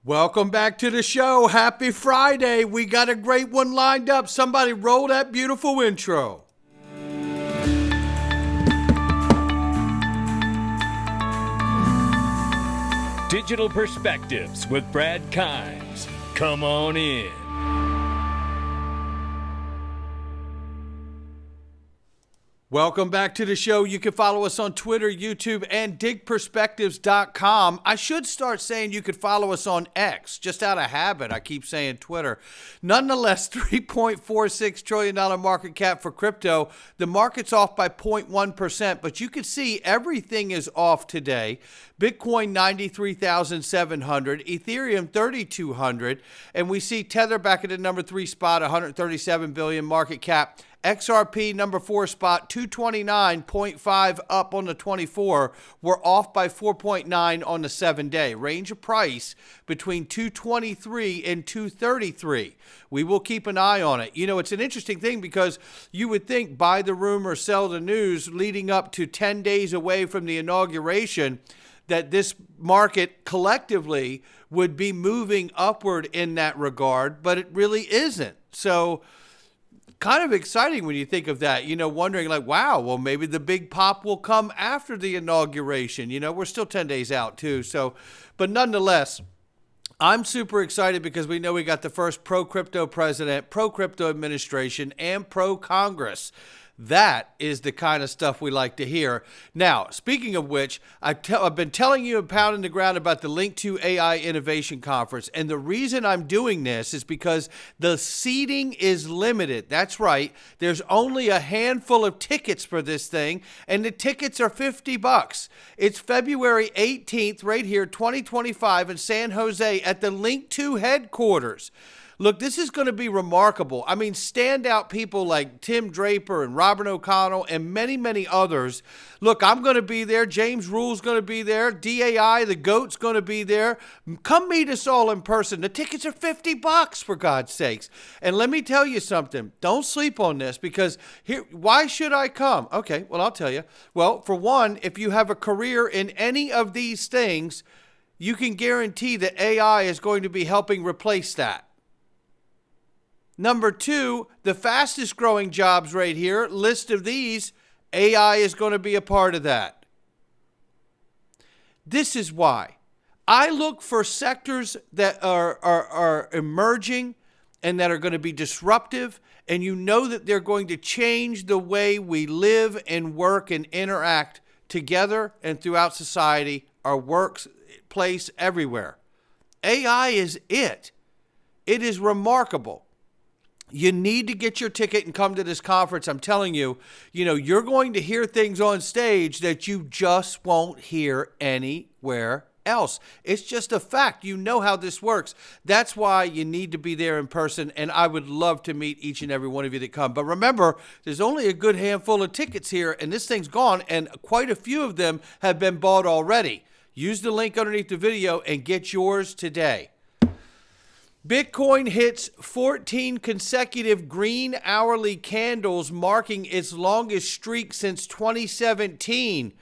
Welcome back to the show. Happy Friday. We got a great one lined up. Somebody roll that beautiful intro. Digital Perspectives with Brad Kimes. Come on in. Welcome back to the show. You can follow us on Twitter, YouTube, and digperspectives.com. I should start saying you could follow us on X, just out of habit. I keep saying Twitter. Nonetheless, $3.46 trillion market cap for crypto. The market's off by 0.1%, but you can see everything is off today. Bitcoin 93,700, Ethereum 3,200, and we see Tether back at the number 3 spot, 137 billion market cap. XRP number 4 spot, 229.5 up on the 24. We're off by 4.9 on the 7-day. Range of price between 223 and 233. We will keep an eye on it. You know, it's an interesting thing because you would think buy the rumor, sell the news leading up to 10 days away from the inauguration that this market collectively would be moving upward in that regard, but it really isn't. So kind of exciting when you think of that, you know, wondering like, wow, well, maybe the big pop will come after the inauguration. You know, we're still 10 days out too. So, but nonetheless, I'm super excited because we know we got the first pro-crypto president, pro-crypto administration, and pro-Congress. That is the kind of stuff we like to hear. Now, speaking of which, I've been telling you and pounding the ground about the Link to AI Innovation Conference. And the reason I'm doing this is because the seating is limited. That's right. There's only a handful of tickets for this thing, and the tickets are $50. It's February 18th right here, 2025 in San Jose at the Link to headquarters. Look, this is going to be remarkable. I mean, standout people like Tim Draper and Robert O'Connell and many, many others. Look, I'm going to be there. James Rule's going to be there. DAI, the GOAT's going to be there. Come meet us all in person. The tickets are $50, for God's sakes. And let me tell you something. Don't sleep on this because here, why should I come? Okay, well, I'll tell you. Well, for one, if you have a career in any of these things, you can guarantee that AI is going to be helping replace that. Number 2, the fastest growing jobs right here, list of these, AI is going to be a part of that. This is why. I look for sectors that are emerging and that are going to be disruptive, and you know that they're going to change the way we live and work and interact together and throughout society, our workplace, everywhere. AI is it. It is remarkable. You need to get your ticket and come to this conference. I'm telling you, you're going to hear things on stage that you just won't hear anywhere else. It's just a fact. You know how this works. That's why you need to be there in person, and I would love to meet each and every one of you that come. But remember, there's only a good handful of tickets here, and this thing's gone, and quite a few of them have been bought already. Use the link underneath the video and get yours today. Bitcoin hits 14 consecutive green hourly candles, marking its longest streak since 2017,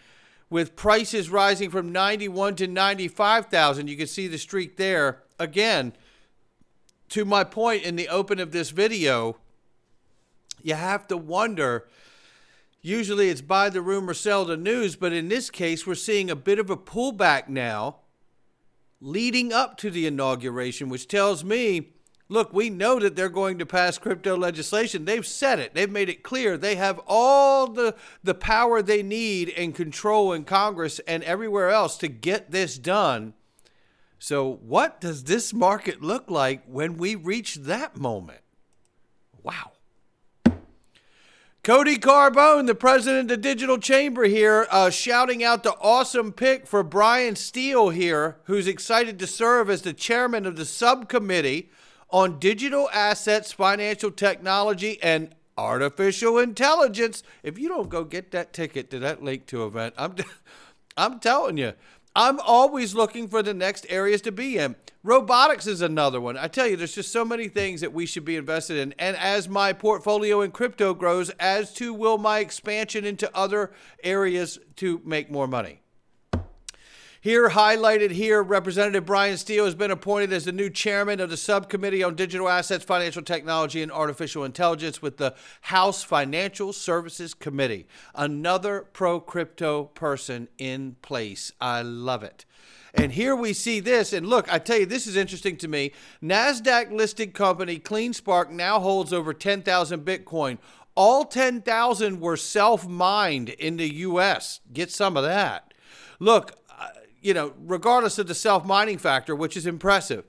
with prices rising from 91 to 95,000. You can see the streak there. Again, to my point in the open of this video, you have to wonder, usually it's buy the rumor, sell the news, but in this case, we're seeing a bit of a pullback now leading up to the inauguration, which tells me, look, we know that they're going to pass crypto legislation. They've said it. They've made it clear. They have all the power they need and control in Congress and everywhere else to get this done. So what does this market look like when we reach that moment? Wow. Cody Carbone, the president of the Digital Chamber here, shouting out the awesome pick for Brian Steele here, who's excited to serve as the chairman of the subcommittee on digital assets, financial technology, and artificial intelligence. If you don't go get that ticket to that Link to event, I'm telling you, I'm always looking for the next areas to be in. Robotics is another one. I tell you, there's just so many things that we should be invested in. And as my portfolio in crypto grows, as too will my expansion into other areas to make more money. Here, highlighted here, Representative Brian Steele has been appointed as the new chairman of the Subcommittee on Digital Assets, Financial Technology, and Artificial Intelligence with the House Financial Services Committee. Another pro-crypto person in place. I love it. And here we see this, and look, I tell you, this is interesting to me. NASDAQ-listed company CleanSpark now holds over 10,000 Bitcoin. All 10,000 were self-mined in the U.S. Get some of that. Look, regardless of the self-mining factor, which is impressive,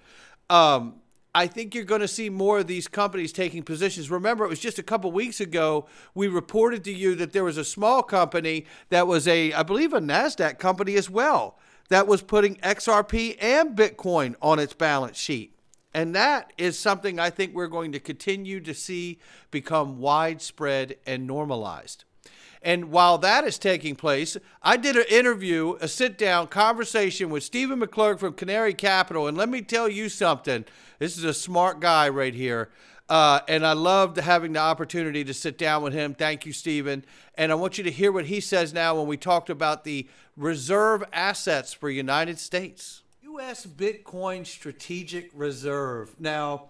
I think you're going to see more of these companies taking positions. Remember, it was just a couple weeks ago, we reported to you that there was a small company that was I believe a NASDAQ company as well, that was putting XRP and Bitcoin on its balance sheet. And that is something I think we're going to continue to see become widespread and normalized. And while that is taking place, I did an interview, a sit-down conversation with Stephen McClurg from Canary Capital. And let me tell you something. This is a smart guy right here. And I loved having the opportunity to sit down with him. Thank you, Stephen. And I want you to hear what he says now when we talked about the reserve assets for United States. U.S. Bitcoin Strategic Reserve. Now,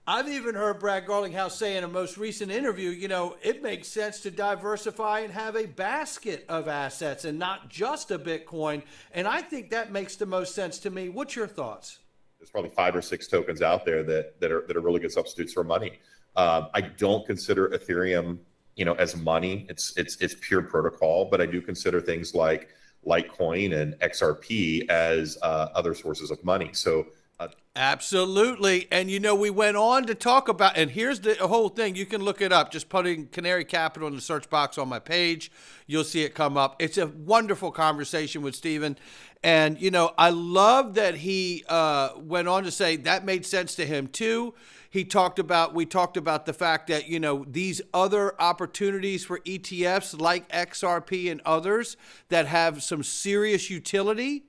I've even heard Brad Garlinghouse say in a most recent interview, it makes sense to diversify and have a basket of assets and not just a Bitcoin. And I think that makes the most sense to me. What's your thoughts? There's probably 5 or 6 tokens out there that are really good substitutes for money. I don't consider Ethereum, as money. It's pure protocol, but I do consider things like Litecoin and XRP as other sources of money. So absolutely. And we went on to talk about, and here's the whole thing. You can look it up. Just putting Canary Capital in the search box on my page, you'll see it come up. It's a wonderful conversation with Stephen. And, I love that he went on to say that made sense to him too. We talked about the fact that, these other opportunities for ETFs like XRP and others that have some serious utility.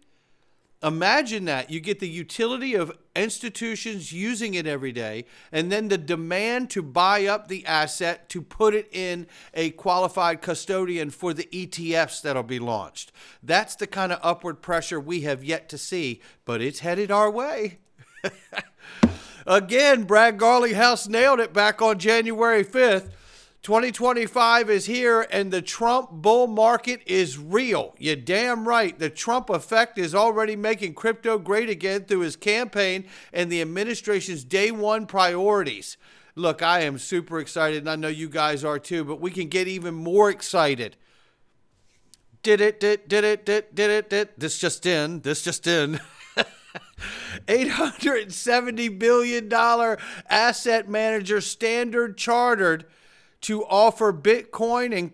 Imagine that. You get the utility of institutions using it every day, and then the demand to buy up the asset to put it in a qualified custodian for the ETFs that'll be launched. That's the kind of upward pressure we have yet to see, but it's headed our way. Again, Brad Garlinghouse nailed it back on January 5th. 2025 is here, and the Trump bull market is real. You're damn right. The Trump effect is already making crypto great again through his campaign and the administration's day one priorities. Look, I am super excited, and I know you guys are too, but we can get even more excited. This just in. $870 billion asset manager Standard Chartered to offer Bitcoin and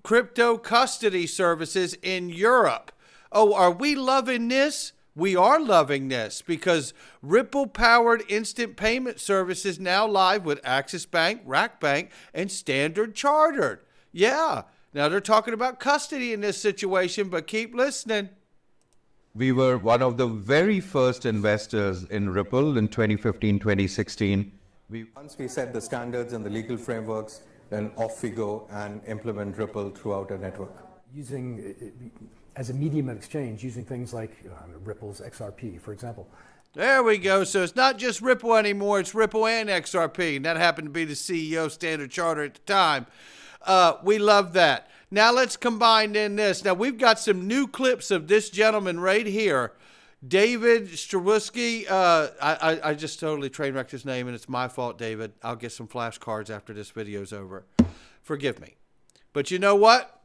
crypto custody services in Europe. Oh, are we loving this? We are loving this because Ripple-powered instant payment services now live with Axis Bank, Rack Bank, and Standard Chartered. Yeah, now they're talking about custody in this situation, but keep listening. We were one of the very first investors in Ripple in 2015, 2016. Once we set the standards and the legal frameworks, then off we go and implement Ripple throughout our network. Using, as a medium of exchange, using things like Ripple's XRP, for example. There we go. So it's not just Ripple anymore, it's Ripple and XRP. And that happened to be the CEO of Standard Chartered at the time. We love that. Now let's combine in this. Now we've got some new clips of this gentleman right here, David Strawiski. I just totally train wrecked his name, and it's my fault, David. I'll get some flashcards after this video's over. Forgive me. But you know what?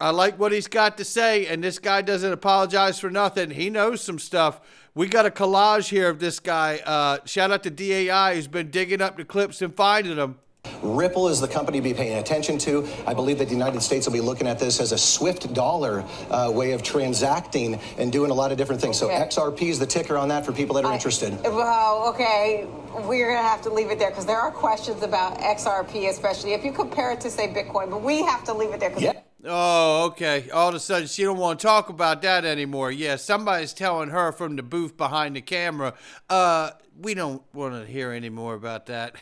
I like what he's got to say, and this guy doesn't apologize for nothing. He knows some stuff. We got a collage here of this guy. Shout out to DAI, who's been digging up the clips and finding them. Ripple is the company to be paying attention to. I believe that the United States will be looking at this as a swift dollar way of transacting and doing a lot of different things. Okay. So XRP is the ticker on that for people that are interested. Well, okay, we're going to have to leave it there because there are questions about XRP, especially if you compare it to, say, Bitcoin. But we have to leave it there. Yeah. Oh, okay. All of a sudden, she don't want to talk about that anymore. Yeah, somebody's telling her from the booth behind the camera, we don't want to hear any more about that.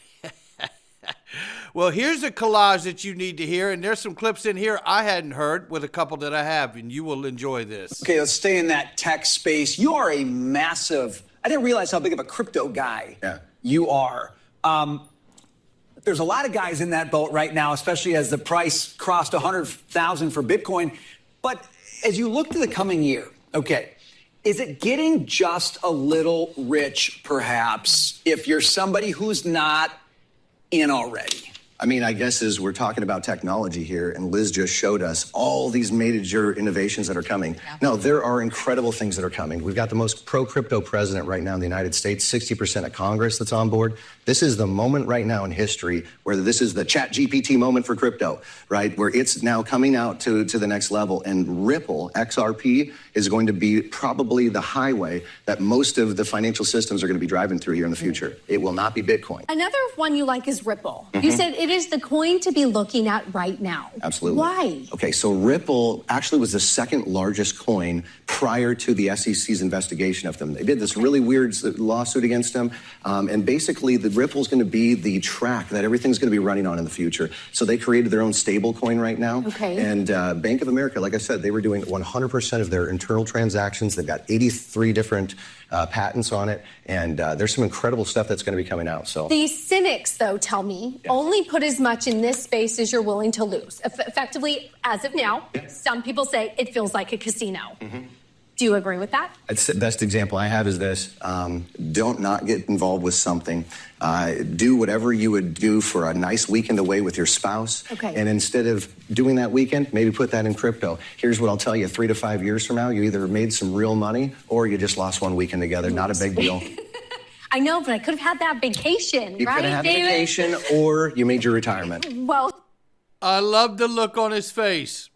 Well, here's a collage that you need to hear, and there's some clips in here I hadn't heard with a couple that I have, and you will enjoy this. Okay, let's stay in that tech space. You are a massive, I didn't realize how big of a crypto guy you are. There's a lot of guys in that boat right now, especially as the price crossed 100,000 for Bitcoin. But as you look to the coming year, okay, is it getting just a little rich, perhaps, if you're somebody who's not in already? I mean, I guess as we're talking about technology here, and Liz just showed us all these major innovations that are coming. No, there are incredible things that are coming. We've got the most pro-crypto president right now in the United States, 60% of Congress that's on board. This is the moment right now in history where this is the chat GPT moment for crypto, right? Where it's now coming out to the next level. And Ripple, XRP, is going to be probably the highway that most of the financial systems are going to be driving through here in the future. It will not be Bitcoin. Another one you like is Ripple. You said it is the coin to be looking at right now. Absolutely. Why? Okay, so Ripple actually was the second largest coin prior to the SEC's investigation of them. They did this really weird lawsuit against them, and basically the Ripple's going to be the track that everything's going to be running on in the future. So they created their own stable coin right now. Okay. And Bank of America, like I said, they were doing 100% of their internal transactions. They've got 83 different patents on it, and there's some incredible stuff that's going to be coming out. So the cynics, though, tell me, only put as much in this space as you're willing to lose. Effectively, as of now, some people say it feels like a casino. Do you agree with that? It's the best example I have is this. Don't not get involved with something. Do whatever you would do for a nice weekend away with your spouse. Okay. And instead of doing that weekend, maybe put that in crypto. Here's what I'll tell you, 3 to 5 years from now, you either made some real money or you just lost one weekend together. Not a big deal. I know, but I could have had that vacation, You right, could have had David? a vacation or you made your retirement. Well, I love the look on his face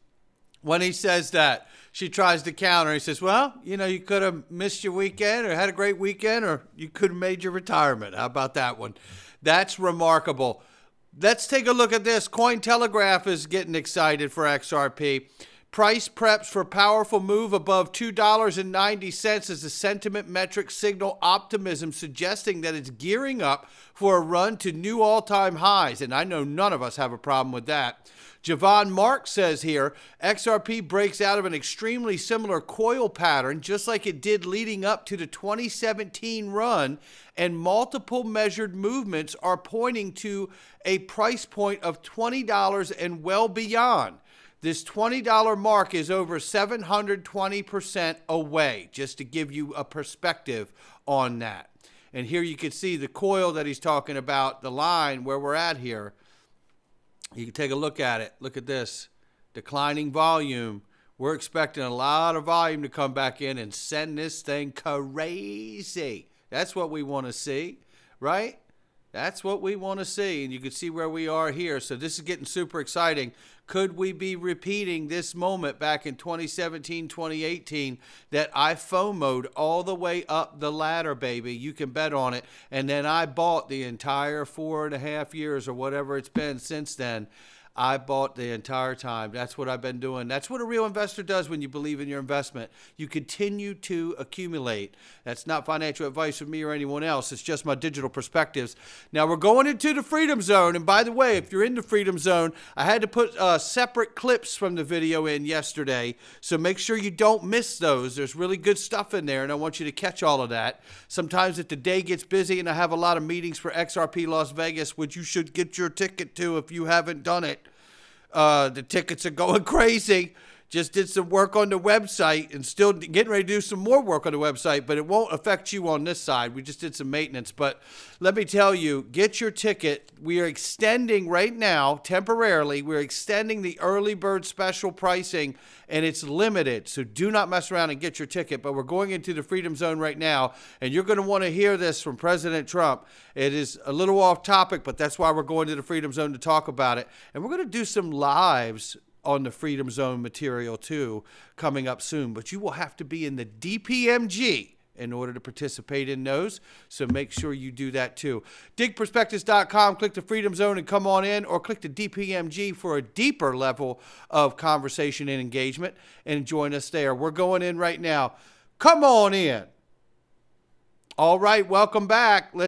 when he says that. She tries to counter. He says, well, you know, you could have missed your weekend or had a great weekend, or you could have made your retirement. How about that one? That's remarkable. Let's take a look at this. Cointelegraph is getting excited for XRP. Price preps for powerful move above $2.90 as the sentiment metric signal optimism, suggesting that it's gearing up for a run to new all-time highs. And I know none of us have a problem with that. Javon Mark says here, XRP breaks out of an extremely similar coil pattern, just like it did leading up to the 2017 run, and multiple measured movements are pointing to a price point of $20 and well beyond. This $20 mark is over 720% away, just to give you a perspective on that. And here you can see the coil that he's talking about, the line where we're at here. You can take a look at it. Look at this. Declining volume. We're expecting a lot of volume to come back in and send this thing crazy. That's what we want to see, right? That's what we want to see. And you can see where we are here. So this is getting super exciting. Could we be repeating this moment back in 2017, 2018 that I FOMO'd all the way up the ladder, baby? You can bet on it. And then I bought the entire 4.5 years or whatever it's been since then. I bought the entire time. That's what I've been doing. That's what a real investor does when you believe in your investment. You continue to accumulate. That's not financial advice from me or anyone else. It's just my digital perspectives. Now we're going into the Freedom Zone. And by the way, if you're in the Freedom Zone, I had to put separate clips from the video in yesterday. So make sure you don't miss those. There's really good stuff in there, and I want you to catch all of that. Sometimes if the day gets busy and I have a lot of meetings for XRP Las Vegas, which you should get your ticket to if you haven't done it. The tickets are going crazy. Just did some work on the website and still getting ready to do some more work on the website, but it won't affect you on this side. We just did some maintenance. But let me tell you, get your ticket. We are extending right now, temporarily, we're extending the early bird special pricing, and it's limited. So do not mess around and get your ticket. But we're going into the Freedom Zone right now, and you're going to want to hear this from President Trump. It is a little off topic, but that's why we're going to the Freedom Zone to talk about it. And we're going to do some lives on the Freedom Zone material too coming up soon, but you will have to be in the DPMG in order to participate in those, so make sure you do that too. Digperspectives.com, click the Freedom Zone and come on in, or click the DPMG for a deeper level of conversation and engagement, and join us there. We're going in right now. Come on in. All right, welcome back.